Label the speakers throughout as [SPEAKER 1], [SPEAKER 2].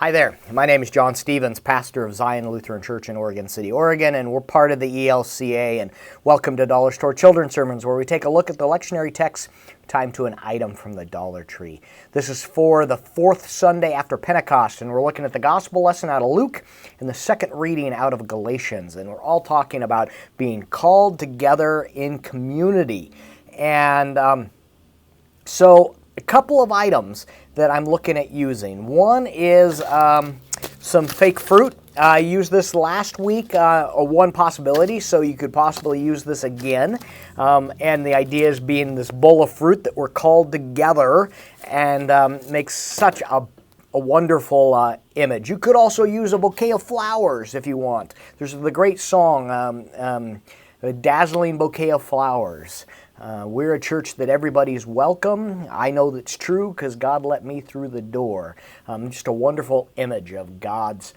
[SPEAKER 1] Hi there, my name is John Stevens, pastor of Zion Lutheran Church in Oregon City, Oregon, and we're part of the ELCA, and welcome to Dollar Store Children's Sermons, where we take a look at the lectionary text, time to an item from the Dollar Tree. This is for the fourth Sunday after Pentecost, and we're looking at the gospel lesson out of Luke and the second reading out of Galatians, and we're all talking about being called together in community. And so a couple of items that I'm looking at using. One is some fake fruit. I used this last week, one possibility, so you could possibly use this again. And the idea is being this bowl of fruit that we're called together and makes such a wonderful image. You could also use a bouquet of flowers if you want. There's the great song, A Dazzling Bouquet of Flowers. We're a church that everybody's welcome. I know that's true because God let me through the door. Just a wonderful image of God's,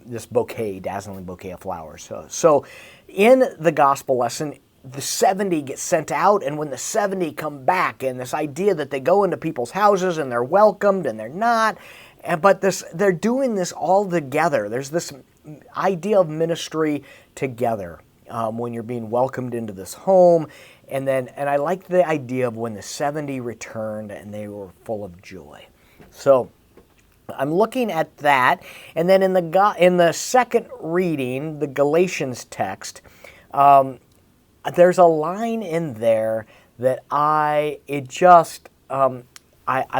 [SPEAKER 1] this bouquet, dazzling bouquet of flowers. So in the gospel lesson, the 70 get sent out, and when the 70 come back, and this idea that they go into people's houses and they're welcomed and they're not, but they're doing this all together. There's this idea of ministry together. When you're being welcomed into this home. And I like the idea of when the 70 returned and they were full of joy. So I'm looking at that. And then in the second reading, the Galatians text, there's a line in there that I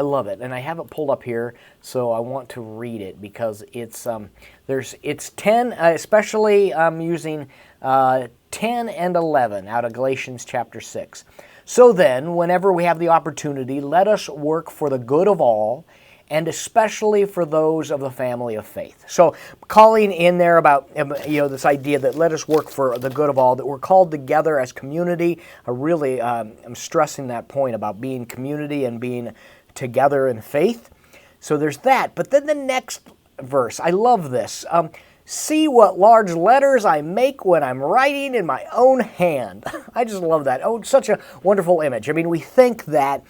[SPEAKER 1] love it, and I have it pulled up here, so I want to read it because it's 10, especially I'm using 10 and 11 out of Galatians chapter 6. So then, whenever we have the opportunity, let us work for the good of all, and especially for those of the family of faith. So, calling in there about this idea that let us work for the good of all, that we're called together as community. I'm stressing that point about being community and being together in faith. So there's that. But then the next verse, I love this. See what large letters I make when I'm writing in my own hand. I just love that. Oh, such a wonderful image. I mean, we think that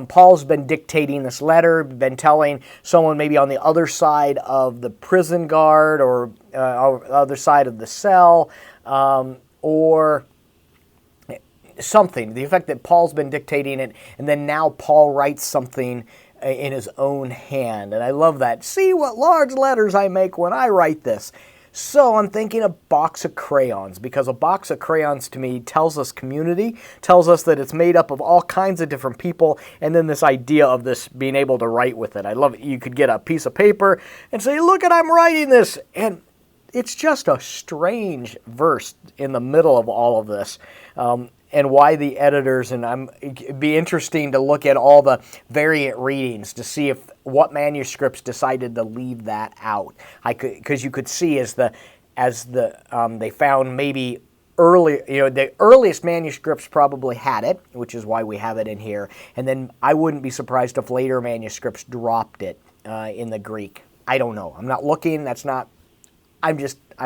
[SPEAKER 1] Paul's been dictating this letter, been telling someone maybe on the other side of the prison guard or other side of the cell, or something. The effect that Paul's been dictating it, and then now Paul writes something in his own hand. And I love that. See what large letters I make when I write this. So I'm thinking a box of crayons, because a box of crayons to me tells us community, tells us that it's made up of all kinds of different people, and then this idea of this being able to write with it. I love it. You could get a piece of paper and say, look, I'm writing this. And it's just a strange verse in the middle of all of this. And why the editors, and it'd be interesting to look at all the variant readings to see what manuscripts decided to leave that out. Because you could see as they found maybe early, the earliest manuscripts probably had it, which is why we have it in here. And then I wouldn't be surprised if later manuscripts dropped it in the Greek. I don't know. I'm not looking. I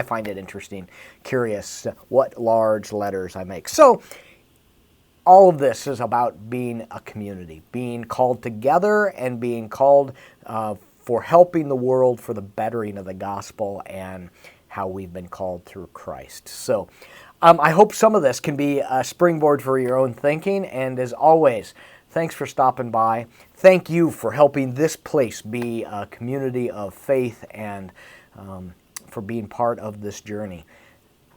[SPEAKER 1] find it interesting, curious what large letters I make. So all of this is about being a community, being called together and being called for helping the world for the bettering of the gospel and how we've been called through Christ. So I hope some of this can be a springboard for your own thinking. And as always, thanks for stopping by. Thank you for helping this place be a community of faith and for being part of this journey.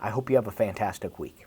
[SPEAKER 1] I hope you have a fantastic week.